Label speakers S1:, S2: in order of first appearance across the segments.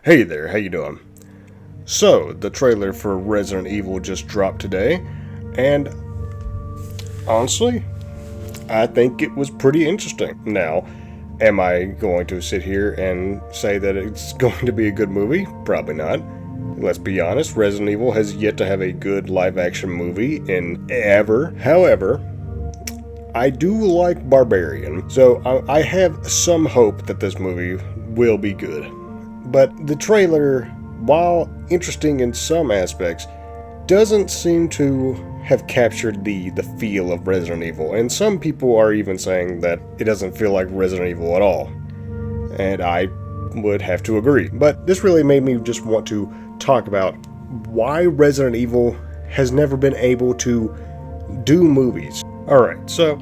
S1: Hey there, how you doing? So, the trailer for Resident Evil just dropped today, and honestly, I think it was pretty interesting. Now, am I going to sit here and say that it's going to be a good movie? Probably not. Let's be honest, Resident Evil has yet to have a good live-action movie in ever. However, I do like Barbarian, so I have some hope that this movie will be good. But the trailer, while interesting in some aspects, doesn't seem to have captured the feel of Resident Evil. And some people are even saying that it doesn't feel like Resident Evil at all. And I would have to agree. But this really made me just want to talk about why Resident Evil has never been able to do movies. Alright, so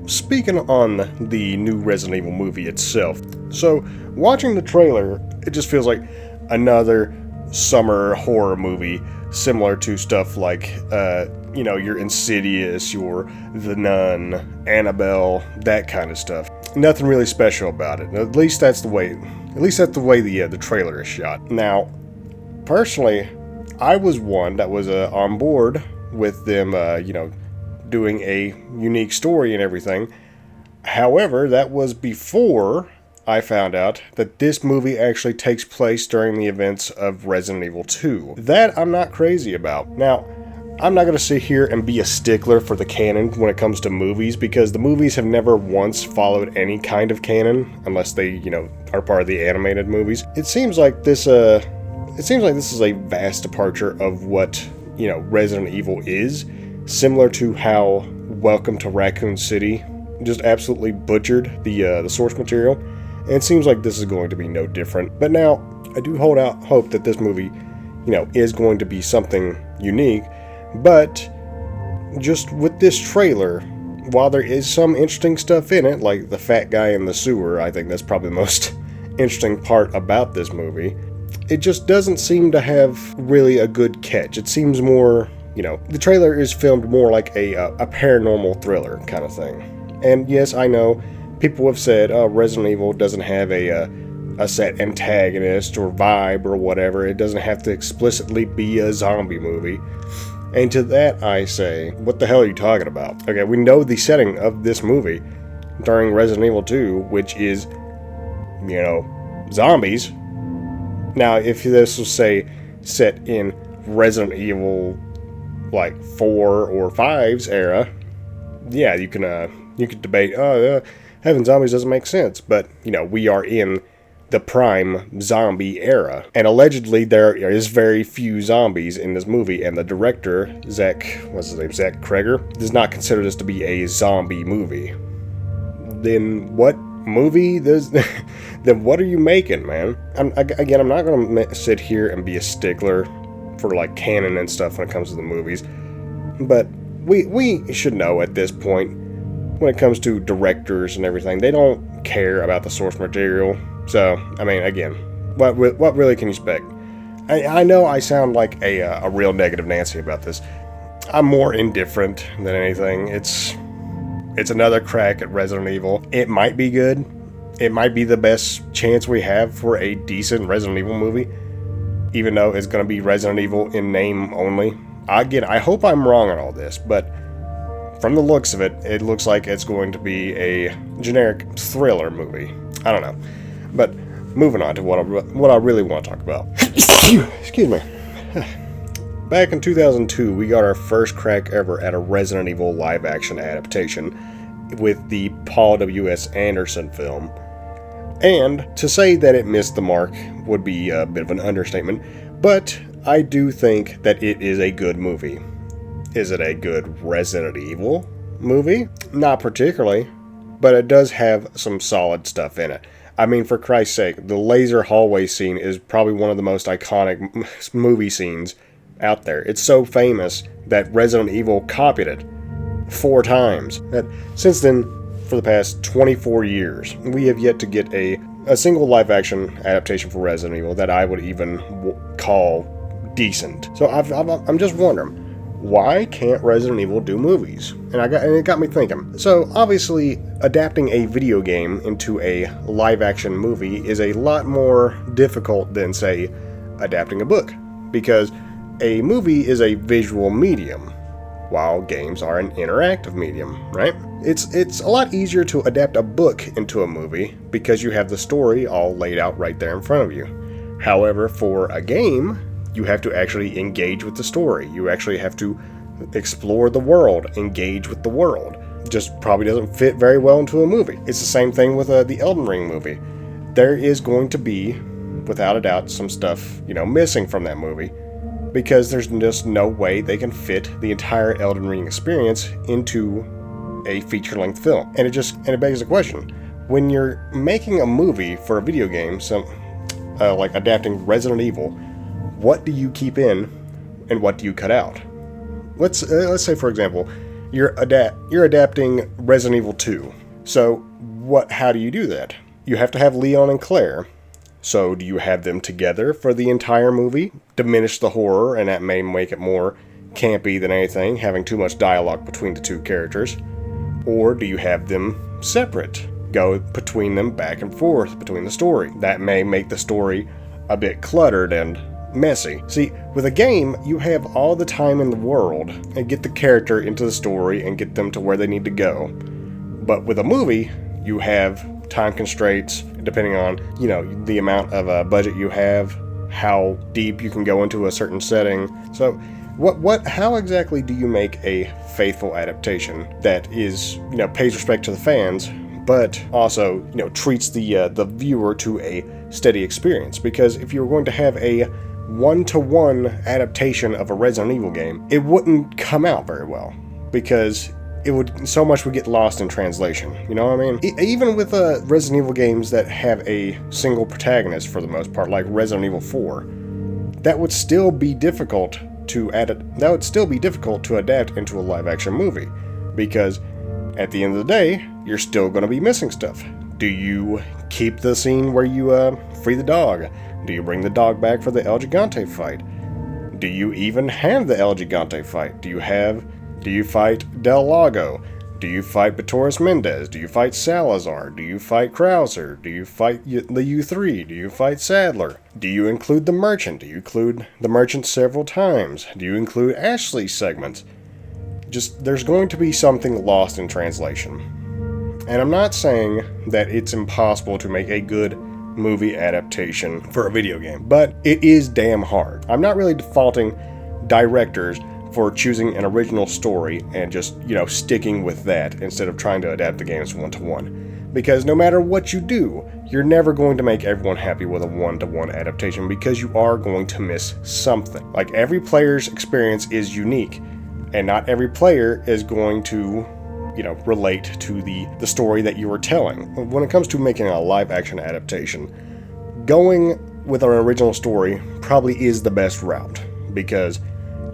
S1: speaking on the new Resident Evil movie itself, so watching the trailer, it just feels like another summer horror movie, similar to stuff like, your Insidious, your The Nun, Annabelle, that kind of stuff. Nothing really special about it. At least that's the way the trailer is shot. Now, personally, I was one that was on board with them, doing a unique story and everything. However, that was before I found out that this movie actually takes place during the events of Resident Evil 2. That I'm not crazy about. Now, I'm not going to sit here and be a stickler for the canon when it comes to movies, because the movies have never once followed any kind of canon, unless they, are part of the animated movies. It seems like this is a vast departure of what, Resident Evil is, similar to how Welcome to Raccoon City just absolutely butchered the source material. And it seems like this is going to be no different. But now, I do hold out hope that this movie, is going to be something unique. But just with this trailer, while there is some interesting stuff in it, like the fat guy in the sewer, I think that's probably the most interesting part about this movie, it just doesn't seem to have really a good catch. It seems more, the trailer is filmed more like a paranormal thriller kind of thing. And yes, I know people have said, Resident Evil doesn't have a set antagonist or vibe or whatever. It doesn't have to explicitly be a zombie movie. And to that I say, what the hell are you talking about? Okay, we know the setting of this movie during Resident Evil 2, which is, zombies. Now, if this was, say, set in Resident Evil, 4 or 5's era, yeah, you could debate, having zombies doesn't make sense, but, we are in the prime zombie era, and allegedly there is very few zombies in this movie, and the director, Zach Kreger, does not consider this to be a zombie movie. Then what movie then what are you making, man? I'm not gonna sit here and be a stickler for canon and stuff when it comes to the movies, but we should know at this point, when it comes to directors and everything, they don't care about the source material. So, again, what really can you expect? I know I sound like a real negative Nancy about this. I'm more indifferent than anything. It's another crack at Resident Evil. It might be good. It might be the best chance we have for a decent Resident Evil movie, even though it's going to be Resident Evil in name only. Again, I hope I'm wrong on all this, but from the looks of it, it looks like it's going to be a generic thriller movie. I don't know. But moving on to what I really want to talk about. Excuse me. Back in 2002, we got our first crack ever at a Resident Evil live-action adaptation with the Paul W.S. Anderson film. And to say that it missed the mark would be a bit of an understatement, but I do think that it is a good movie. Is it a good Resident Evil movie? Not particularly, but it does have some solid stuff in it. For Christ's sake, the laser hallway scene is probably one of the most iconic movie scenes out there. It's so famous that Resident Evil copied it 4 times. Since then, for the past 24 years, we have yet to get a single live-action adaptation for Resident Evil that I would even call decent. So I'm just wondering, why can't Resident Evil do movies? And it got me thinking. So obviously, adapting a video game into a live-action movie is a lot more difficult than, say, adapting a book, because a movie is a visual medium, while games are an interactive medium, right? It's a lot easier to adapt a book into a movie because you have the story all laid out right there in front of you. However, for a game, you have to actually engage with the story. You actually have to explore the world, engage with the world. Just probably doesn't fit very well into a movie. It's the same thing with the Elden Ring movie. There is going to be, without a doubt, some stuff, missing from that movie, because there's just no way they can fit the entire Elden Ring experience into a feature-length film. And it begs the question, when you're making a movie for a video game, like adapting Resident Evil, what do you keep in and what do you cut out? Let's say, for example, you're adapting Resident Evil 2. So how do you do that? You have to have Leon and Claire. So do you have them together for the entire movie? Diminish the horror, and that may make it more campy than anything, having too much dialogue between the two characters. Or do you have them separate? Go between them back and forth between the story. That may make the story a bit cluttered and messy. See, with a game, you have all the time in the world and get the character into the story and get them to where they need to go. But with a movie, you have time constraints depending on, the amount of budget you have, how deep you can go into a certain setting. So how exactly do you make a faithful adaptation that is, pays respect to the fans, but also, treats the viewer to a steady experience? Because if you're going to have a one-to-one adaptation of a Resident Evil game, it wouldn't come out very well, because so much would get lost in translation. You know what I mean? Even with Resident Evil games that have a single protagonist for the most part, like Resident Evil 4, that would still be difficult to adapt into a live-action movie, because at the end of the day, you're still going to be missing stuff. Do you keep the scene where you free the dog? Do you bring the dog back for the El Gigante fight? Do you even have the El Gigante fight? Do you fight Del Lago? Do you fight Batoris Mendez? Do you fight Salazar? Do you fight Krauser? Do you fight the U3? Do you fight Sadler? Do you include the Merchant? Do you include the Merchant several times? Do you include Ashley's segments? There's going to be something lost in translation. And I'm not saying that it's impossible to make a good movie adaptation for a video game, but it is damn hard. I'm not really faulting directors for choosing an original story and just, sticking with that instead of trying to adapt the games one-to-one. Because no matter what you do, you're never going to make everyone happy with a one-to-one adaptation, because you are going to miss something. Like, every player's experience is unique, and not every player is going to relate to the story that you were telling. When it comes to making a live-action adaptation, going with an original story probably is the best route, because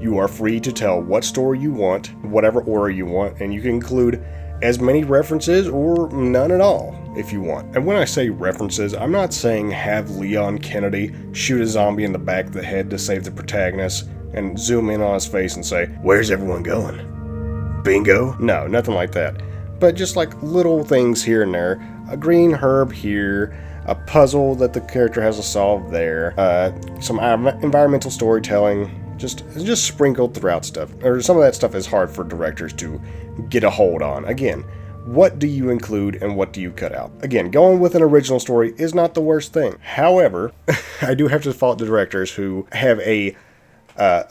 S1: you are free to tell what story you want, whatever order you want, and you can include as many references or none at all if you want. And when I say references, I'm not saying have Leon Kennedy shoot a zombie in the back of the head to save the protagonist and zoom in on his face and say, "Where's everyone going? Bingo?" No, nothing like that. But just like little things here and there. A green herb here, a puzzle that the character has to solve there, some environmental storytelling, just sprinkled throughout stuff. Or some of that stuff is hard for directors to get a hold on. Again, what do you include and what do you cut out? Again, going with an original story is not the worst thing. However, I do have to fault the directors who have a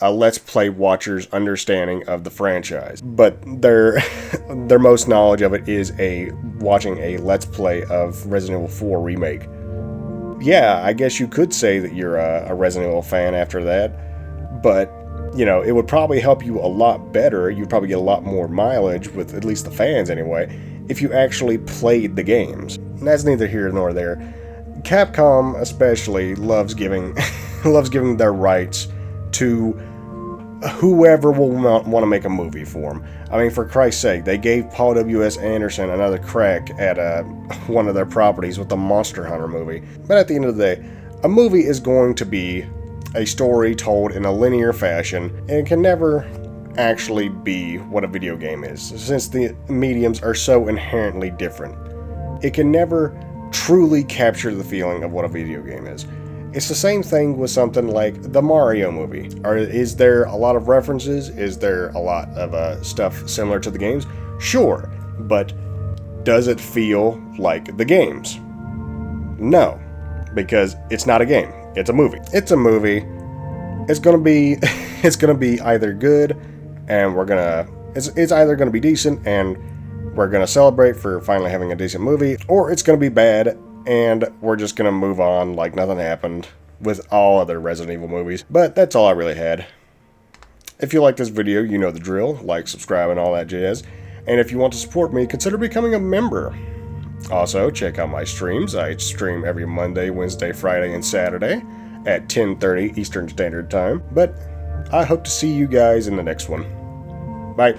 S1: Let's Play watcher's understanding of the franchise, but their most knowledge of it is watching a Let's Play of Resident Evil 4 Remake. Yeah, I guess you could say that you're a Resident Evil fan after that, but it would probably help you a lot better. You'd probably get a lot more mileage with at least the fans anyway, if you actually played the games. And that's neither here nor there. Capcom especially loves giving their rights to whoever will want to make a movie for them. I mean, for Christ's sake, they gave Paul W.S. Anderson another crack at one of their properties with the Monster Hunter movie. But at the end of the day, a movie is going to be a story told in a linear fashion, and it can never actually be what a video game is, since the mediums are so inherently different. It can never truly capture the feeling of what a video game is. It's the same thing with something like the Mario movie. Is there a lot of references? Is there a lot of stuff similar to the games? Sure, but does it feel like the games? No, because it's not a game. It's a movie. It's a movie. It's gonna be, it's gonna be either good, and it's either gonna be decent, and we're gonna celebrate for finally having a decent movie, or it's gonna be bad, and we're just gonna move on like nothing happened with all other Resident Evil movies. But that's all I really had. If you like this video, you know the drill. Like, subscribe, and all that jazz. And if you want to support me, consider becoming a member. Also, check out my streams. I stream every Monday, Wednesday, Friday, and Saturday at 10:30 Eastern Standard Time. But I hope to see you guys in the next one. Bye.